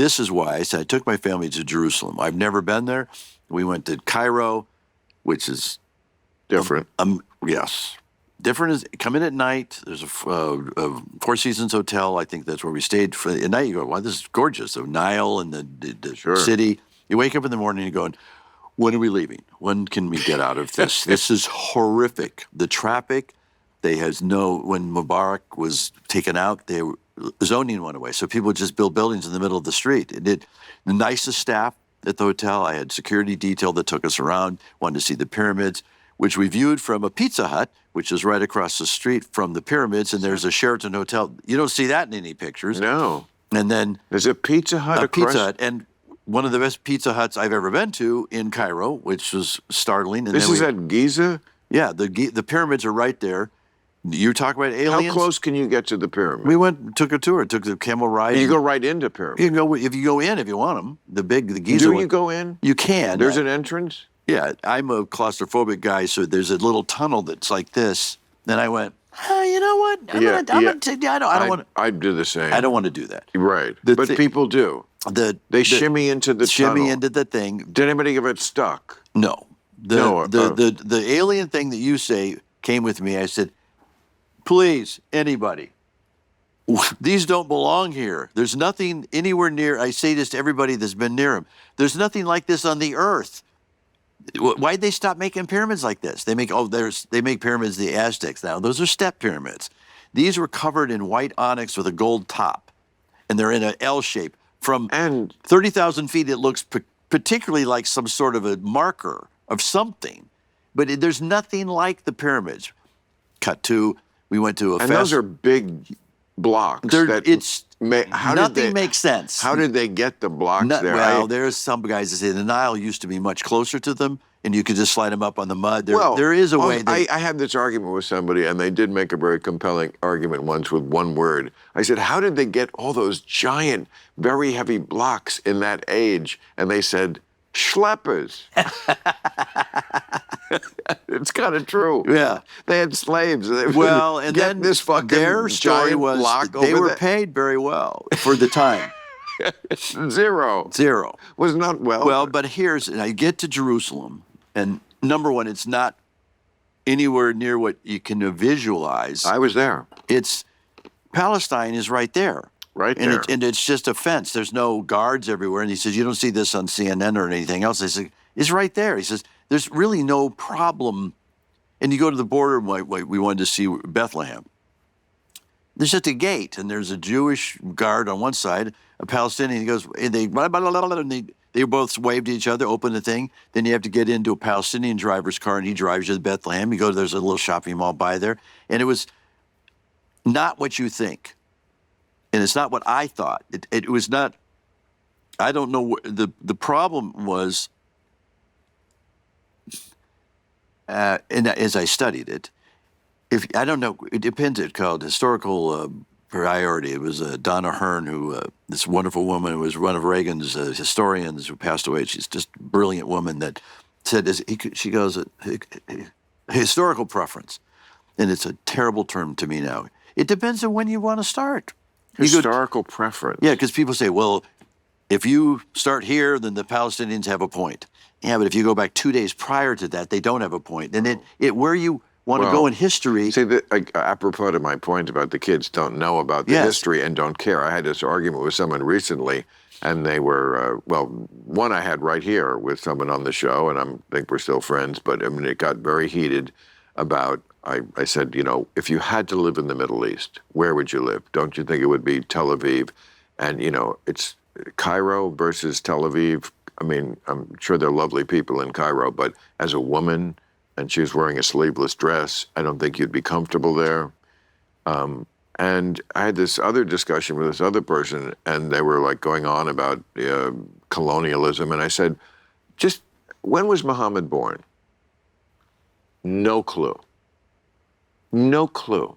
This is why I said I took my family to Jerusalem. I've never been there. We went to Cairo, which is Different. Yes. Different is come in at night. There's a Four Seasons hotel. I think that's where we stayed for the night. You go, wow, this is gorgeous. The Nile and the Sure. city. You wake up in the morning and you're going, when are we leaving? When can we get out of this? This is horrific. The traffic, when Mubarak was taken out, zoning went away. So people just build buildings in the middle of the street. The nicest staff at the hotel. I had security detail that took us around, wanted to see the pyramids, which we viewed from a Pizza Hut, which is right across the street from the pyramids, and there's a Sheraton hotel. You don't see that in any pictures. No. And then there's a Pizza Hut across. Pizza Hut, and one of the best Pizza Huts I've ever been to in Cairo, which was startling. And this is at Giza? Yeah, the pyramids are right there. You talk about aliens. How close can you get to the pyramid? We took a tour, took the camel ride. And you go right into pyramid. You can go if you go in if you want them. The Giza. Do you go in? You can. There's an entrance. Yeah, I'm a claustrophobic guy, so there's a little tunnel that's like this. Then I went, you know what? I don't want. I'd do the same. I don't want to do that. Right, but people do. They shimmy into the tunnel. Shimmy into the thing. Did anybody get stuck? No. The alien thing that you say came with me. I said, please, anybody. These don't belong here. There's nothing anywhere near. I say this to everybody that's been near them. There's nothing like this on the earth. Why'd they stop making pyramids like this? They make pyramids the Aztecs now. Those are step pyramids. These were covered in white onyx with a gold top, and they're in an L shape. From 30,000 feet, it looks particularly like some sort of a marker of something, but there's nothing like the pyramids. Cut to, we went to a and those are big blocks. Nothing makes sense. How did they get the blocks there? Well, there's some guys that say the Nile used to be much closer to them, and you could just slide them up on the mud. There is a way. I had this argument with somebody, and they did make a very compelling argument once with one word. I said, how did they get all those giant, very heavy blocks in that age? And they said, schleppers. It's kind of true. Yeah. They had slaves. And then this fucking their story was block they were paid very well for the time. Zero. Was not well. Well, but I get to Jerusalem, and number one, it's not anywhere near what you can visualize. I was there. Palestine is right there. Right there. And it's just a fence. There's no guards everywhere. And he says, you don't see this on CNN or anything else. I said, it's right there. He says, there's really no problem. And you go to the border, we wanted to see Bethlehem. There's just a gate, and there's a Jewish guard on one side, a Palestinian. He goes, and they both wave to each other, open the thing. Then you have to get into a Palestinian driver's car, and he drives you to Bethlehem. You go, there's a little shopping mall by there. And it was not what you think. And it's not what I thought. It was not, I don't know, the problem was, and as I studied it, I don't know, it depends, it's called historical priority. It was Donna Hearn, this wonderful woman who was one of Reagan's historians who passed away. She's just a brilliant woman that said, she goes, historical preference. And it's a terrible term to me now. It depends on when you want to start. Historical preference. Yeah, because people say, well, if you start here, then the Palestinians have a point. Yeah, but if you go back 2 days prior to that, they don't have a point. And where you want to go in history. See, apropos to my point about the kids don't know about the history and don't care. I had this argument with someone recently, and they were, one I had right here with someone on the show, and I think we're still friends, but I mean, it got very heated about, I said, if you had to live in the Middle East, where would you live? Don't you think it would be Tel Aviv? And, it's Cairo versus Tel Aviv. I mean, I'm sure they're lovely people in Cairo, but as a woman, and she was wearing a sleeveless dress, I don't think you'd be comfortable there. And I had this other discussion with this other person, and they were like going on about colonialism. And I said, when was Muhammad born? No clue. No clue.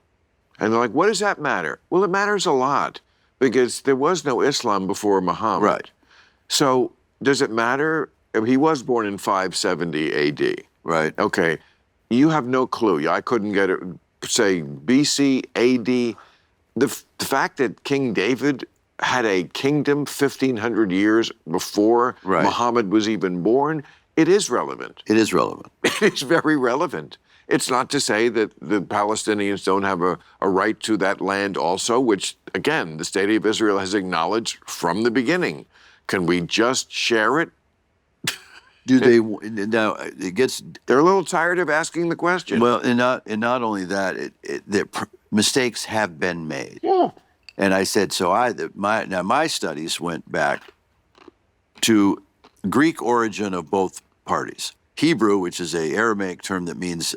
And they're like, what does that matter? Well, it matters a lot because there was no Islam before Muhammad. Right. So does it matter? He was born in 570 AD. Right. Okay. You have no clue. I couldn't say BC, AD. The fact that King David had a kingdom 1,500 years before Muhammad was even born, it is relevant. It is relevant. It is very relevant. It's not to say that the Palestinians don't have a right to that land also, which, again, the State of Israel has acknowledged from the beginning. Can we just share it? Do they now? It gets. They're a little tired of asking the question. Well, and not only that, mistakes have been made. Yeah. And I said, so my studies went back to Greek origin of both parties. Hebrew, which is an Aramaic term that means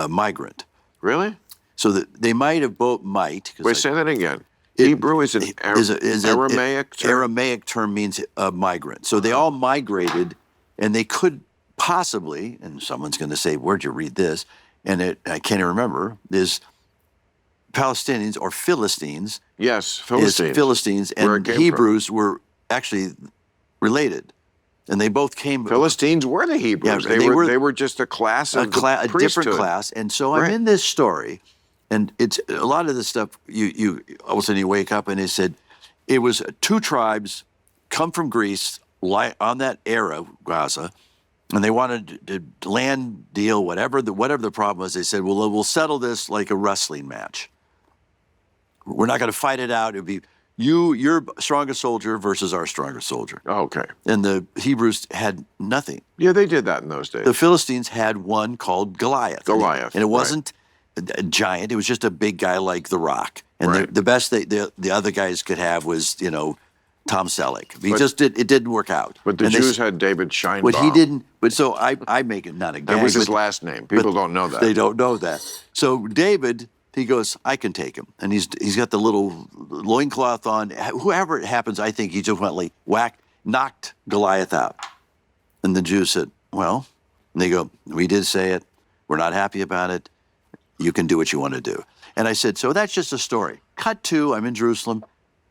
migrant. Really? So that they might have both Wait, say that again. Hebrew is an Aramaic term? Aramaic term means migrant. So they all migrated, and they could possibly, and someone's going to say, where'd you read this? And I can't even remember, is Palestinians or Philistines. Yes, Philistines. Philistines and Hebrews were actually related. And they both came. Philistines were the Hebrews. Yeah, they were just a class of a different class. And so I'm in this story, and it's a lot of the stuff. You all of a sudden you wake up and they said it was two tribes come from Greece on that era, Gaza, and they wanted to land deal whatever the problem was. They said, well, we'll settle this like a wrestling match. We're not going to fight it out. It'll be your strongest soldier versus our strongest soldier. Oh, okay. And the Hebrews had nothing. Yeah, they did that in those days. The Philistines had one called Goliath. Goliath. And it wasn't a giant. It was just a big guy like The Rock. And the best the other guys could have was, Tom Selleck. It didn't work out. But the Jews had David Scheinbaum. But he didn't. But so I make it not a gag. That was his last name. People don't know that. They don't know that. So David, he goes, I can take him. And he's got the little loincloth on. Whoever it happens, I think he just went like knocked Goliath out. And the Jews said, well, and they go, we did say it. We're not happy about it. You can do what you want to do. And I said, so that's just a story. Cut to, I'm in Jerusalem.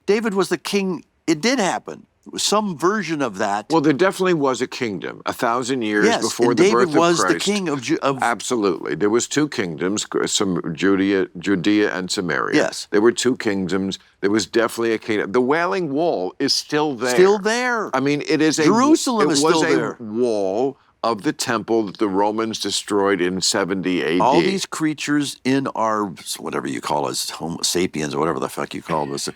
David was the king. It did happen. Some version of that. Well, there definitely was a kingdom 1,000 years before and the David birth of Christ. was the king of. Absolutely. There was two kingdoms, some Judea and Samaria. Yes. There were two kingdoms. There was definitely a kingdom. The Wailing Wall is still there. Still there. I mean, it is Jerusalem is still there. It was a wall of the temple that the Romans destroyed in 70 AD. All these creatures in our, whatever you call us, Homo sapiens or whatever the fuck you call us,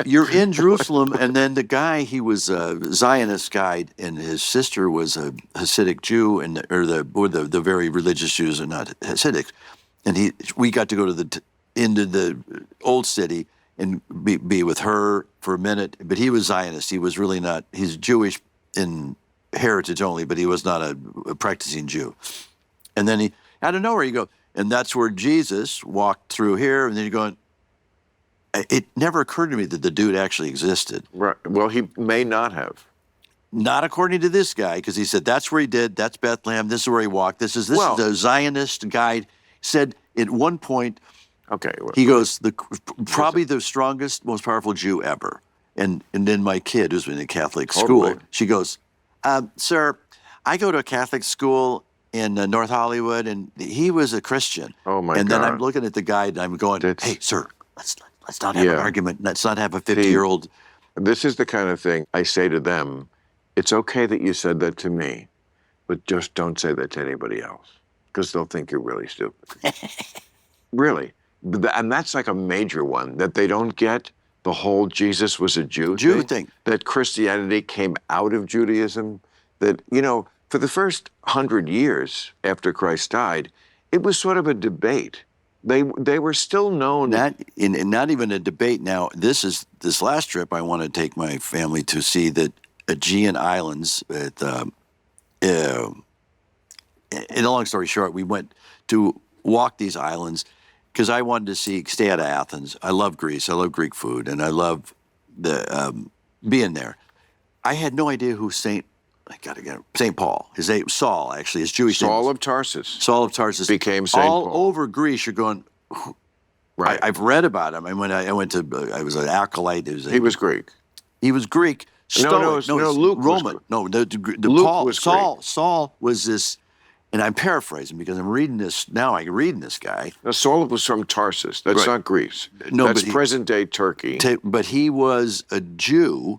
you're in Jerusalem, and then the guy, he was a Zionist guy, and his sister was a Hasidic Jew, or the very religious Jews are not Hasidic, and we got to go to into the old city and be with her for a minute, but he was Zionist. He was really not. He's Jewish in heritage only, but he was not a practicing Jew. And then out of nowhere, you go, and that's where Jesus walked through here, and then you're going, it never occurred to me that the dude actually existed. Right. Well, he may not have. Not according to this guy, because he said, that's where he did, that's Bethlehem, this is where he walked, this is a Zionist guy, said at one point, he goes, probably the strongest, most powerful Jew ever. And then my kid, who's in a Catholic school, she goes, sir, I go to a Catholic school in North Hollywood, and he was a Christian. Oh, my God. And then I'm looking at the guy, and I'm going, hey, sir, let's not have an argument. Let's not have a 50-year-old. This is the kind of thing I say to them. It's okay that you said that to me, but just don't say that to anybody else, because they'll think you're really stupid. Really. And that's like a major one, that they don't get. The whole Jesus was a Jew thing. That Christianity came out of Judaism. That, for the first 100 years after Christ died, it was sort of a debate. They were still known. Not even a debate. Now, this last trip, I want to take my family to see the Aegean Islands. In a long story short, we went to walk these islands, because I wanted to stay out of Athens. I love Greece. I love Greek food, and I love being there. I had no idea who St. Paul. His name Saul, actually. His Jewish name. Saul of Tarsus. Saul of Tarsus became St. Paul. All over Greece, you're going. Right. I've read about him. I was an acolyte. He was Greek. He was Greek. No, Luke Roman. was No, Luke Paul, was Greek. Saul was this. and I'm paraphrasing because I'm reading this now. I'm reading this guy. Now, Saul was from Tarsus. That's Right. not Greece. No, that's but present-day Turkey. But he was a Jew